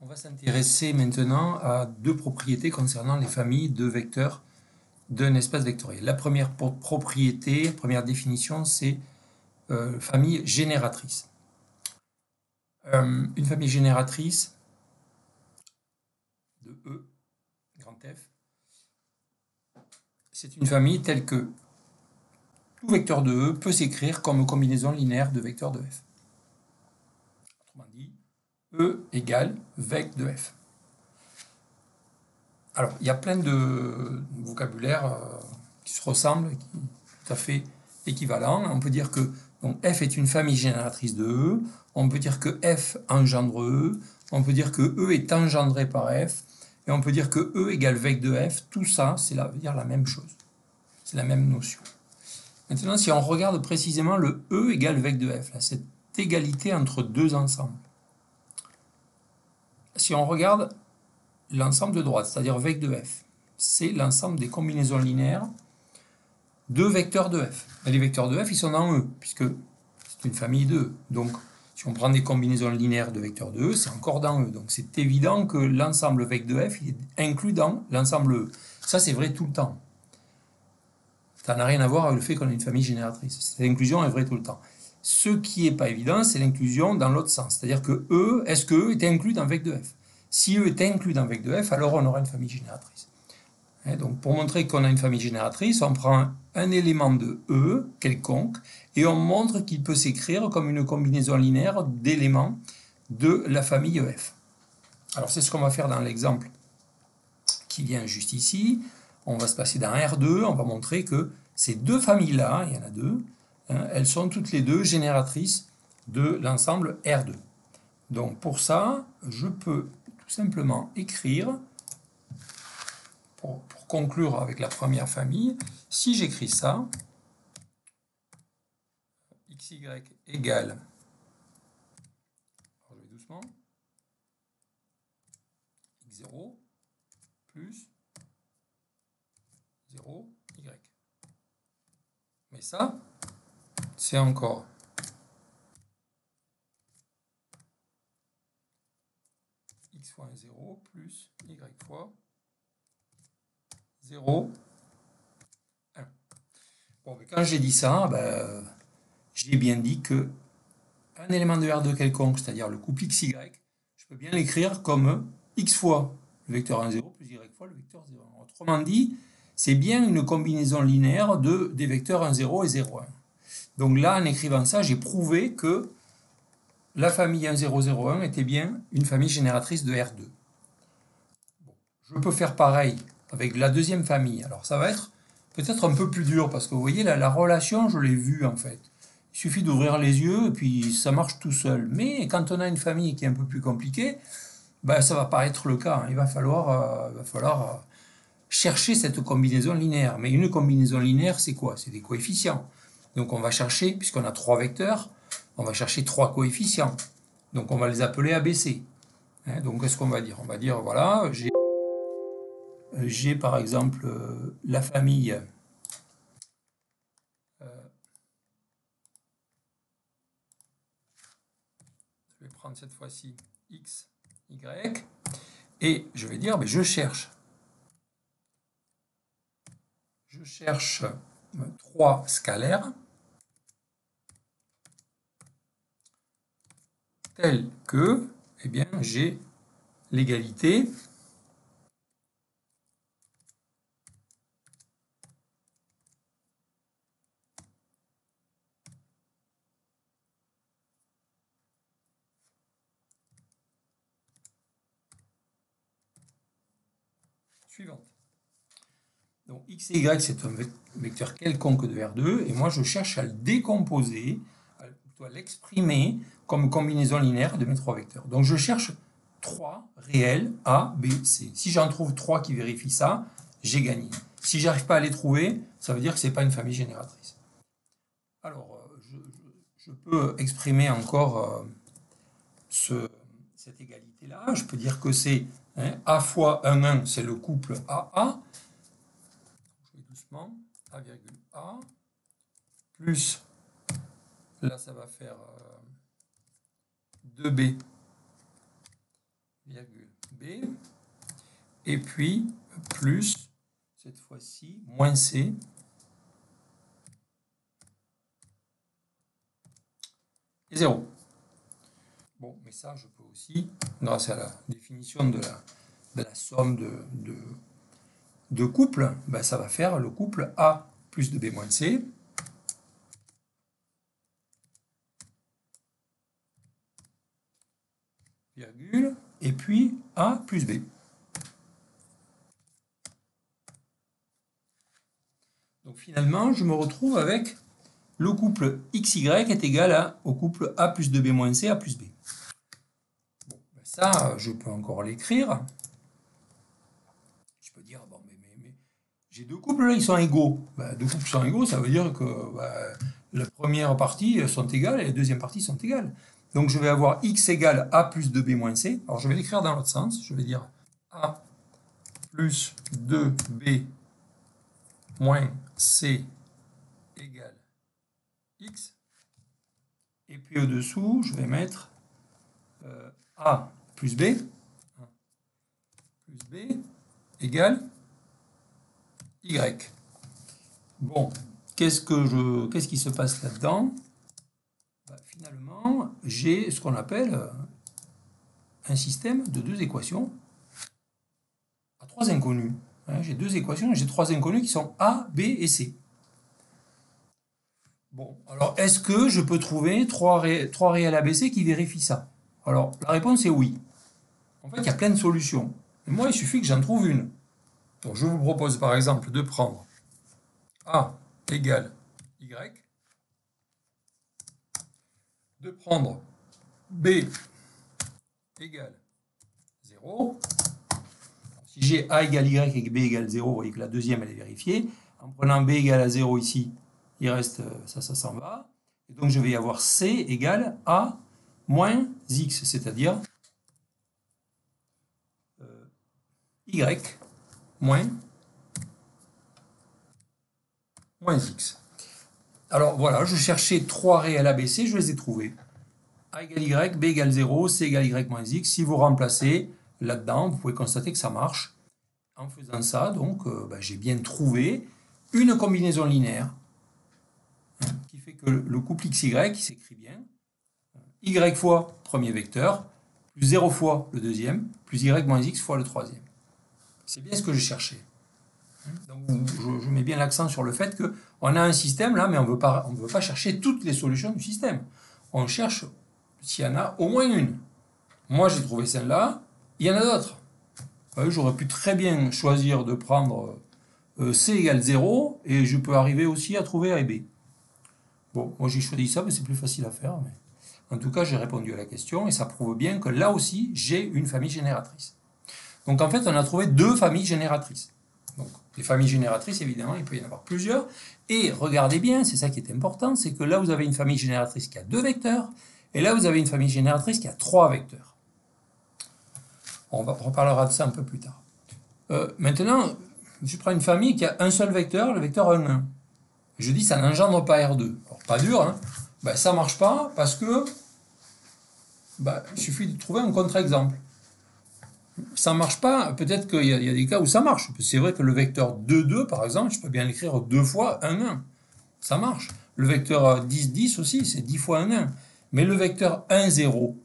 On va s'intéresser maintenant à deux propriétés concernant les familles de vecteurs d'un espace vectoriel. La première propriété, première définition, c'est famille génératrice. Une famille génératrice de E, grand F, c'est une famille telle que tout vecteur de E peut s'écrire comme combinaison linéaire de vecteurs de F. Autrement dit, E égale vec de F. Alors, il y a plein de vocabulaire qui se ressemblent, qui sont tout à fait équivalents. On peut dire que donc, F est une famille génératrice de E, on peut dire que F engendre E, on peut dire que E est engendré par F, et on peut dire que E égale vec de F. Tout ça, c'est dire la même chose. C'est la même notion. Maintenant, si on regarde précisément le E égale vec de F, là, cette égalité entre deux ensembles. Si on regarde l'ensemble de droite, c'est-à-dire vec de F, c'est l'ensemble des combinaisons linéaires de vecteurs de F. Et les vecteurs de F, ils sont dans E, puisque c'est une famille de E. Donc, si on prend des combinaisons linéaires de vecteurs de E, c'est encore dans E. Donc, c'est évident que l'ensemble vec de F il est inclus dans l'ensemble E. Ça, c'est vrai tout le temps. Ça n'a rien à voir avec le fait qu'on a une famille génératrice. Cette inclusion est vraie tout le temps. Ce qui n'est pas évident, c'est l'inclusion dans l'autre sens. C'est-à-dire que E, est-ce que E est inclus dans vec de F? Si E est inclus dans vec de F, alors on aura une famille génératrice. Donc pour montrer qu'on a une famille génératrice, on prend un élément de E quelconque et on montre qu'il peut s'écrire comme une combinaison linéaire d'éléments de la famille F. Alors c'est ce qu'on va faire dans l'exemple qui vient juste ici. On va se passer dans R2, on va montrer que ces deux familles-là, il y en a deux, elles sont toutes les deux génératrices de l'ensemble R2. Donc pour ça, je peux tout simplement écrire, pour conclure avec la première famille, si j'écris ça, xy égale, je vais doucement, x0 plus 0, y. Mais ça, c'est encore x fois 0 plus y fois 0, 1. Bon, mais quand j'ai dit ça, j'ai bien dit que un élément de R2 quelconque, c'est-à-dire le couple xy, je peux bien l'écrire comme x fois le vecteur 1, 0 plus y fois le vecteur 0. Autrement dit, c'est bien une combinaison linéaire des vecteurs 1, 0 et 0, 1. Donc là, en écrivant ça, j'ai prouvé que la famille 1, 0, 0, 1 était bien une famille génératrice de R2. Bon, je peux faire pareil avec la deuxième famille. Alors ça va être peut-être un peu plus dur, parce que vous voyez, la relation, je l'ai vue en fait. Il suffit d'ouvrir les yeux et puis ça marche tout seul. Mais quand on a une famille qui est un peu plus compliquée, ça va pas être le cas. Il va falloir chercher cette combinaison linéaire. Mais une combinaison linéaire, c'est quoi? C'est des coefficients. Donc on va chercher, puisqu'on a trois vecteurs, on va chercher trois coefficients. Donc on va les appeler ABC. Donc qu'est-ce qu'on va dire? On va dire, voilà, j'ai par exemple la famille je vais prendre cette fois-ci x, y, et je vais dire, je cherche trois scalaires tels que, j'ai l'égalité suivante. Donc x et y, c'est un vecteur quelconque de R2, et moi je cherche à le décomposer, à l'exprimer comme combinaison linéaire de mes trois vecteurs. Donc je cherche trois réels A, B, C. Si j'en trouve trois qui vérifient ça, j'ai gagné. Si j'arrive pas à les trouver, ça veut dire que c'est pas une famille génératrice. Alors, je peux exprimer encore cette égalité-là. Je peux dire que c'est A fois 1, 1, c'est le couple AA. Je vais doucement. A virgule A. Plus, là ça va faire 2B virgule B, et puis plus, cette fois-ci, moins C, et 0. Bon, mais ça, je peux aussi, grâce à la définition de la somme de couple, ben, ça va faire le couple A plus 2B moins C, virgule, et puis A plus B. Donc finalement, je me retrouve avec le couple XY est égal au couple A plus 2B moins C, A plus B. Bon, ben ça, je peux encore l'écrire. Je peux dire, bon, mais j'ai deux couples là, ils sont égaux. Ben, deux couples sont égaux, ça veut dire que la première partie sont égales et la deuxième partie sont égales. Donc je vais avoir X égale A plus 2B moins C. Alors je vais l'écrire dans l'autre sens. Je vais dire A plus 2B moins C égale X. Et puis au-dessous, je vais mettre A plus B égale Y. Bon, qu'est-ce qui se passe là-dedans? Finalement, j'ai ce qu'on appelle un système de deux équations à trois inconnus. J'ai deux équations, j'ai trois inconnus qui sont A, B et C. Bon, alors est-ce que je peux trouver trois réels ABC qui vérifient ça? Alors, la réponse est oui. En fait, il y a plein de solutions. Et moi, il suffit que j'en trouve une. Donc, je vous propose par exemple de prendre A égale Y, de prendre B égale 0. Si j'ai A égale Y et que B égale 0, vous voyez que la deuxième, elle est vérifiée. En prenant B égale à 0 ici, il reste, ça s'en va. Et donc, je vais avoir C égale A moins X, c'est-à-dire Y moins X. Alors, voilà, je cherchais trois réels ABC, je les ai trouvés. A égale Y, B égale 0, C égale Y moins X. Si vous remplacez là-dedans, vous pouvez constater que ça marche. En faisant ça, donc, j'ai bien trouvé une combinaison linéaire qui fait que le couple XY, qui s'écrit bien, Y fois premier vecteur, plus 0 fois le deuxième, plus Y moins X fois le troisième. C'est bien ce que je cherchais. Donc, je mets bien l'accent sur le fait qu'on a un système là, mais on ne veut pas chercher toutes les solutions du système. On cherche s'il y en a au moins une. Moi, j'ai trouvé celle-là, il y en a d'autres. J'aurais pu très bien choisir de prendre C égale 0, et je peux arriver aussi à trouver A et B. Bon, moi j'ai choisi ça, mais c'est plus facile à faire. Mais... En tout cas, j'ai répondu à la question, et ça prouve bien que là aussi, j'ai une famille génératrice. Donc en fait, on a trouvé deux familles génératrices. Donc les familles génératrices, évidemment, il peut y en avoir plusieurs. Et regardez bien, c'est ça qui est important, c'est que là, vous avez une famille génératrice qui a deux vecteurs, et là, vous avez une famille génératrice qui a trois vecteurs. On reparlera de ça un peu plus tard. Maintenant, je prends une famille qui a un seul vecteur, le vecteur 1, 1. Je dis ça n'engendre pas R2. Alors, pas dur, hein. Ça ne marche pas parce que il suffit de trouver un contre-exemple. Ça ne marche pas, peut-être qu'il y a des cas où ça marche. C'est vrai que le vecteur 2, 2, par exemple, je peux bien l'écrire deux fois 1, 1. Ça marche. Le vecteur 10, 10 aussi, c'est 10 fois 1, 1. Mais le vecteur 1, 0,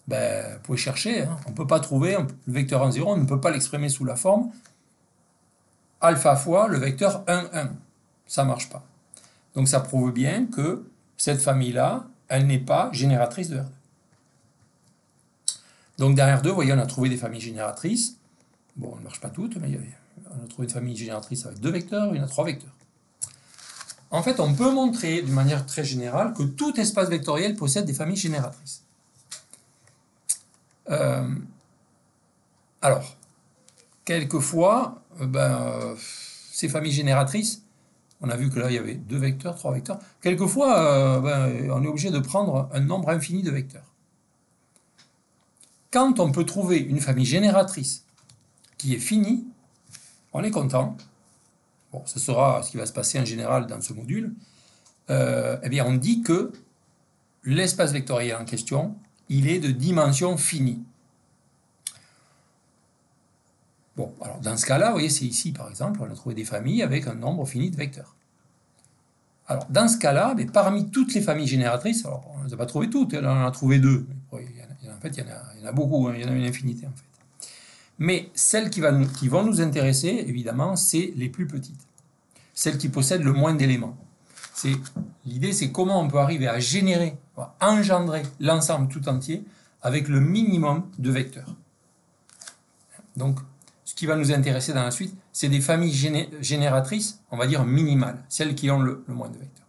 vous pouvez chercher, hein. On ne peut pas trouver le vecteur 1, 0, on ne peut pas l'exprimer sous la forme alpha fois le vecteur 1, 1. Ça ne marche pas. Donc ça prouve bien que cette famille-là, elle n'est pas génératrice de R2. Donc derrière R2, vous voyez, on a trouvé des familles génératrices. Bon, elles ne marchent pas toutes, mais on a trouvé une famille génératrice avec deux vecteurs, il y en a trois vecteurs. En fait, on peut montrer d'une manière très générale que tout espace vectoriel possède des familles génératrices. Alors, quelquefois, ces familles génératrices, on a vu que là, il y avait deux vecteurs, trois vecteurs. Quelquefois, on est obligé de prendre un nombre infini de vecteurs. Quand on peut trouver une famille génératrice qui est finie, on est content. Bon, ce sera ce qui va se passer en général dans ce module. On dit que l'espace vectoriel en question, il est de dimension finie. Bon, alors dans ce cas-là, vous voyez, c'est ici par exemple, on a trouvé des familles avec un nombre fini de vecteurs. Alors dans ce cas-là, parmi toutes les familles génératrices, alors on ne les a pas trouvées toutes, on en a trouvé 2. En fait, il y en a beaucoup, il y en a une infinité en fait. Mais celles qui vont nous intéresser, évidemment, c'est les plus petites. Celles qui possèdent le moins d'éléments. L'idée, c'est comment on peut arriver à générer, à engendrer l'ensemble tout entier avec le minimum de vecteurs. Donc, ce qui va nous intéresser dans la suite, c'est des familles génératrices, on va dire minimales, celles qui ont le moins de vecteurs.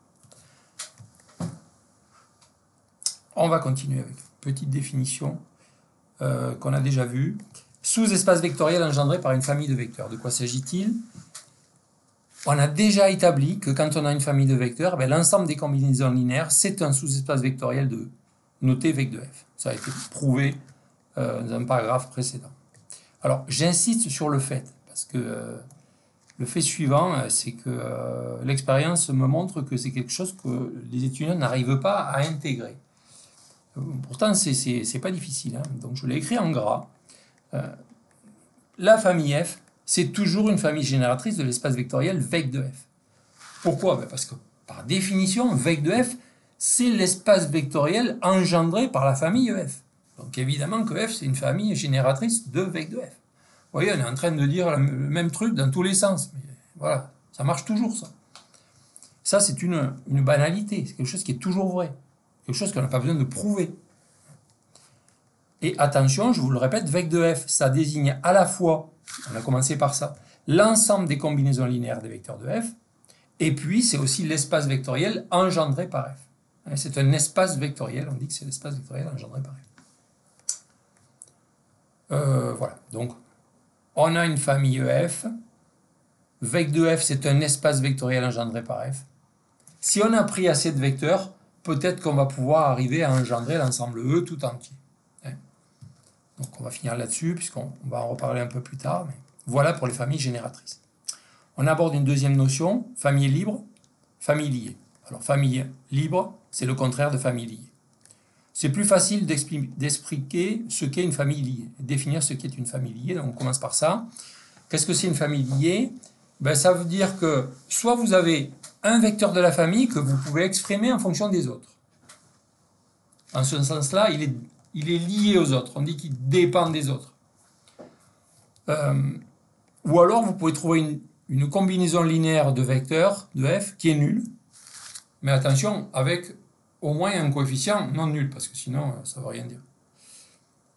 On va continuer avec une petite définition qu'on a déjà vue. Sous-espace vectoriel engendré par une famille de vecteurs. De quoi s'agit-il? On a déjà établi que quand on a une famille de vecteurs, l'ensemble des combinaisons linéaires, c'est un sous-espace vectoriel de E, noté vec de f. Ça a été prouvé dans un paragraphe précédent. Alors, j'insiste sur le fait, parce que le fait suivant, c'est que l'expérience me montre que c'est quelque chose que les étudiants n'arrivent pas à intégrer. Pourtant, c'est pas difficile, hein. Donc je l'ai écrit en gras. La famille F, c'est toujours une famille génératrice de l'espace vectoriel vec de f. Pourquoi? Parce que, par définition, vec de f, c'est l'espace vectoriel engendré par la famille F. Donc évidemment que f, c'est une famille génératrice de vec de f. Vous voyez, on est en train de dire le même truc dans tous les sens. Mais voilà, ça marche toujours, ça. Ça, c'est une banalité. C'est quelque chose qui est toujours vrai. Quelque chose qu'on n'a pas besoin de prouver. Et attention, je vous le répète, vec de f, ça désigne à la fois, on a commencé par ça, l'ensemble des combinaisons linéaires des vecteurs de f, et puis c'est aussi l'espace vectoriel engendré par f. C'est un espace vectoriel, on dit que c'est l'espace vectoriel engendré par f. Voilà, donc on a une famille EF, vec de f c'est un espace vectoriel engendré par f. Si on a pris assez de vecteurs, peut-être qu'on va pouvoir arriver à engendrer l'ensemble E tout entier. Donc on va finir là-dessus, puisqu'on va en reparler un peu plus tard. Mais voilà pour les familles génératrices. On aborde une deuxième notion, famille libre, famille liée. Alors famille libre, c'est le contraire de famille liée. C'est plus facile d'expliquer ce qu'est une famille liée, définir ce qu'est une famille liée. Donc on commence par ça. Qu'est-ce que c'est une famille liée? Ça veut dire que soit vous avez un vecteur de la famille que vous pouvez exprimer en fonction des autres. En ce sens-là, il est lié aux autres. On dit qu'il dépend des autres. Ou alors, vous pouvez trouver une combinaison linéaire de vecteurs de f qui est nulle. Mais attention, avec au moins un coefficient non nul, parce que sinon, ça ne veut rien dire.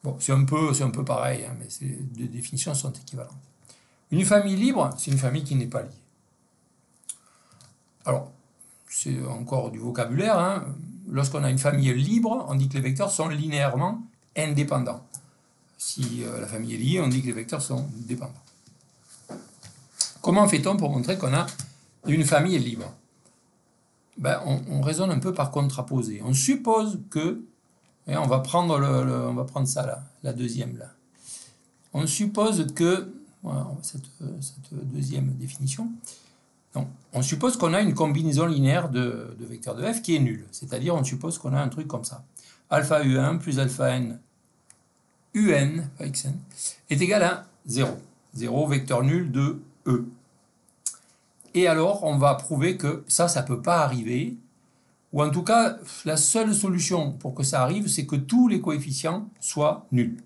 Bon, c'est un peu pareil, hein, mais les deux définitions sont équivalentes. Une famille libre, c'est une famille qui n'est pas liée. Alors, c'est encore du vocabulaire, hein. Lorsqu'on a une famille libre, on dit que les vecteurs sont linéairement indépendants. Si la famille est liée, on dit que les vecteurs sont dépendants. Comment fait-on pour montrer qu'on a une famille libre? On raisonne un peu par contraposé. On suppose que, et on va prendre ça là, la deuxième là. On suppose que, voilà, cette deuxième définition, donc, on suppose qu'on a une combinaison linéaire de vecteurs de f qui est nulle. C'est-à-dire, on suppose qu'on a un truc comme ça. Alpha U1 plus alpha n UN, pas xn, est égal à 0. 0, vecteur nul de E. Et alors, on va prouver que ça ne peut pas arriver. Ou en tout cas, la seule solution pour que ça arrive, c'est que tous les coefficients soient nuls.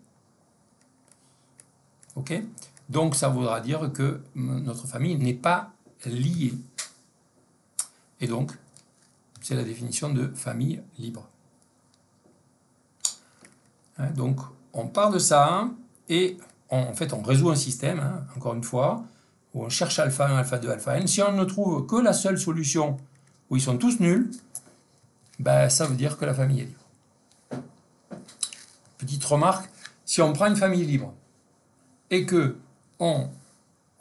Ok? Donc, ça voudra dire que notre famille n'est pas liée. Et donc, c'est la définition de famille libre. Donc, on part de ça et en fait, on résout un système, hein, encore une fois, où on cherche alpha 1, alpha 2, alpha n. Si on ne trouve que la seule solution où ils sont tous nuls, ça veut dire que la famille est libre. Petite remarque, si on prend une famille libre et que on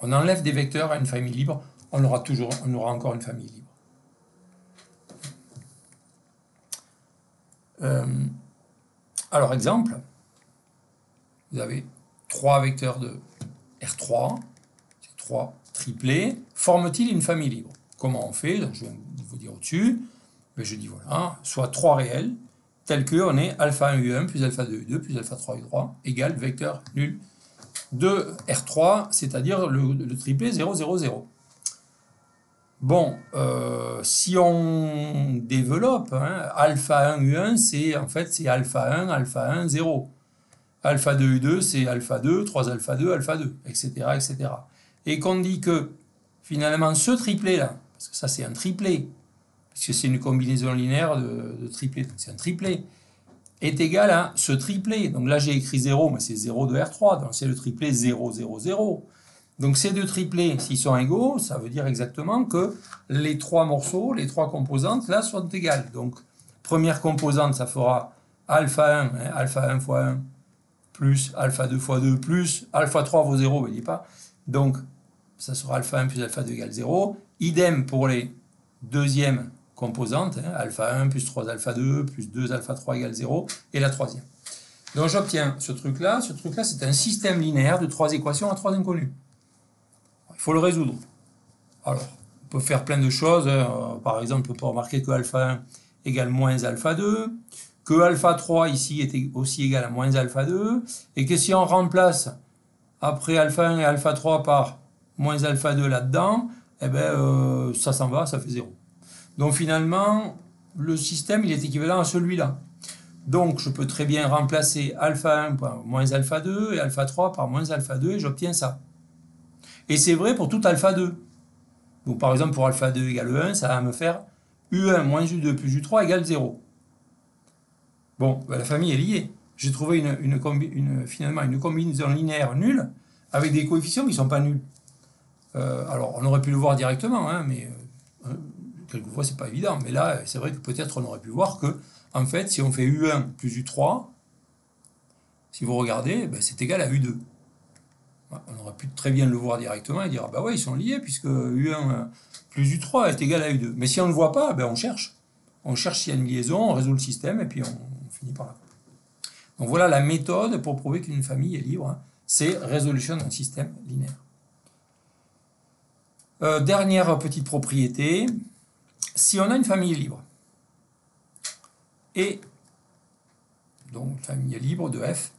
enlève des vecteurs à une famille libre, on aura encore une famille libre. Alors, exemple, vous avez 3 vecteurs de R3, c'est 3 triplés, forment-ils une famille libre? Comment on fait? Donc, je viens de vous dire au-dessus, je dis voilà, soit 3 réels, tels que on est alpha 1 U1 plus alpha 2 U2 plus alpha 3 U3 égale vecteur nul de R3, c'est-à-dire le triplet 0, 0, 0. Bon, si on développe, hein, alpha 1 U1, c'est alpha 1, alpha 1, 0. Alpha 2 U2, c'est alpha 2, 3 alpha 2, alpha 2, etc. etc. Et qu'on dit que finalement ce triplet-là, parce que ça c'est un triplet, puisque c'est une combinaison linéaire de triplets, donc c'est un triplet, est égal à ce triplet. Donc là j'ai écrit 0, mais c'est 0 de R3, donc c'est le triplet 0, 0, 0. Donc ces deux triplets, s'ils sont égaux, ça veut dire exactement que les trois morceaux, les trois composantes, là, sont égales. Donc, première composante, ça fera alpha 1, hein, alpha 1 fois 1, plus alpha 2 fois 2, plus alpha 3 vaut 0, ne dis pas. Donc, ça sera alpha 1 plus alpha 2 égale 0. Idem pour les deuxièmes composantes, hein, alpha 1 plus 3 alpha 2, plus 2 alpha 3 égale 0, et la troisième. Donc j'obtiens ce truc-là. Ce truc-là, c'est un système linéaire de trois équations à trois inconnus. Il faut le résoudre. Alors, on peut faire plein de choses. Par exemple, on peut remarquer que alpha 1 égale moins alpha 2, que alpha 3 ici est aussi égal à moins alpha 2, et que si on remplace après alpha 1 et alpha 3 par moins alpha 2 là-dedans, eh ben, ça s'en va, ça fait 0. Donc finalement, le système il est équivalent à celui-là. Donc je peux très bien remplacer alpha 1 par moins alpha 2 et alpha 3 par moins alpha 2 et j'obtiens ça. Et c'est vrai pour tout alpha 2. Donc par exemple pour alpha 2 égale 1, ça va me faire U1 moins U2 plus U3 égale 0. Bon, ben la famille est liée. J'ai trouvé finalement une combinaison linéaire nulle avec des coefficients qui ne sont pas nuls. Alors on aurait pu le voir directement, hein, mais quelquefois c'est pas évident. Mais là, c'est vrai que peut-être on aurait pu voir que, en fait, si on fait U1 plus U3, si vous regardez, ben, c'est égal à U2. On aurait pu très bien le voir directement et dire, ah bah ouais, ils sont liés, puisque U1 plus U3 est égal à U2. Mais si on ne le voit pas, ben on cherche. On cherche s'il y a une liaison, on résout le système, et puis on finit par là. Donc voilà la méthode pour prouver qu'une famille est libre. Hein. C'est résolution d'un système linéaire. Dernière petite propriété. Si on a une famille libre, et donc une famille libre de F,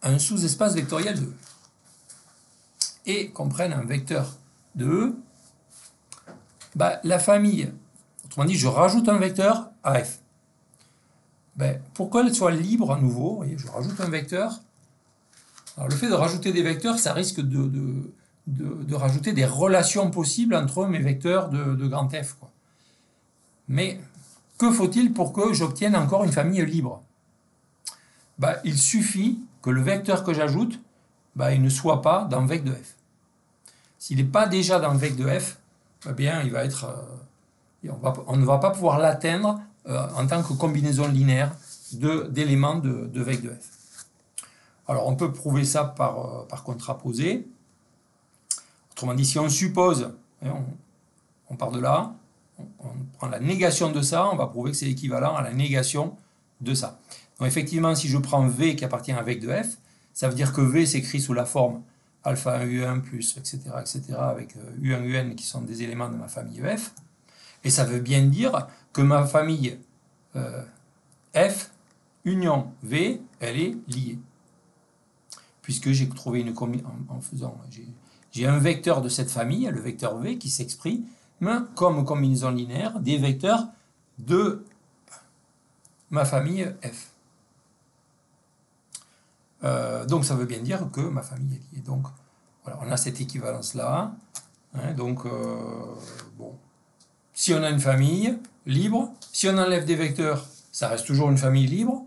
un sous-espace vectoriel de E, et qu'on prenne un vecteur de E, bah, la famille, autrement dit, je rajoute un vecteur à F. Ben, pour qu'elle soit libre à nouveau, vous voyez, je rajoute un vecteur. Alors, le fait de rajouter des vecteurs, ça risque de rajouter des relations possibles entre mes vecteurs de grand F, quoi. Mais que faut-il pour que j'obtienne encore une famille libre? Ben, il suffit que le vecteur que j'ajoute, ben, il ne soit pas dans vec de F. S'il n'est pas déjà dans vec de F, eh bien, il va être, on ne va pas pouvoir l'atteindre en tant que combinaison linéaire d'éléments de vec de F. Alors, on peut prouver ça par contraposé. Autrement dit, si on suppose, on part de là, on prend la négation de ça, on va prouver que c'est équivalent à la négation de ça. Donc effectivement, si je prends V qui appartient à vec de F, ça veut dire que V s'écrit sous la forme alpha 1 U1 plus, etc., avec U1 UN qui sont des éléments de ma famille F. Et ça veut bien dire que ma famille F, union V, elle est liée. Puisque j'ai trouvé une combinaison, j'ai un vecteur de cette famille, le vecteur V, qui s'exprime comme combinaison linéaire des vecteurs de ma famille F. Donc ça veut bien dire que ma famille est liée. Donc voilà, on a cette équivalence-là. Hein, donc, bon. Si on a une famille libre, si on enlève des vecteurs, ça reste toujours une famille libre.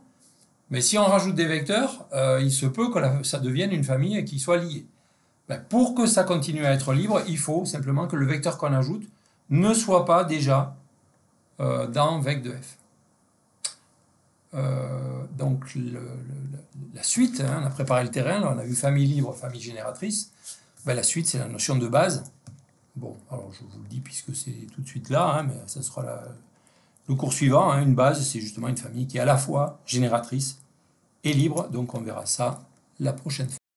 Mais si on rajoute des vecteurs, il se peut que ça devienne une famille qui soit liée. Ben, pour que ça continue à être libre, il faut simplement que le vecteur qu'on ajoute ne soit pas déjà dans vec de F. Donc la suite, hein, on a préparé le terrain, là, on a vu famille libre, famille génératrice. Ben, la suite, c'est la notion de base. Bon, alors je vous le dis puisque c'est tout de suite là, hein, mais ça sera le cours suivant. Hein, une base, c'est justement une famille qui est à la fois génératrice et libre. Donc on verra ça la prochaine fois.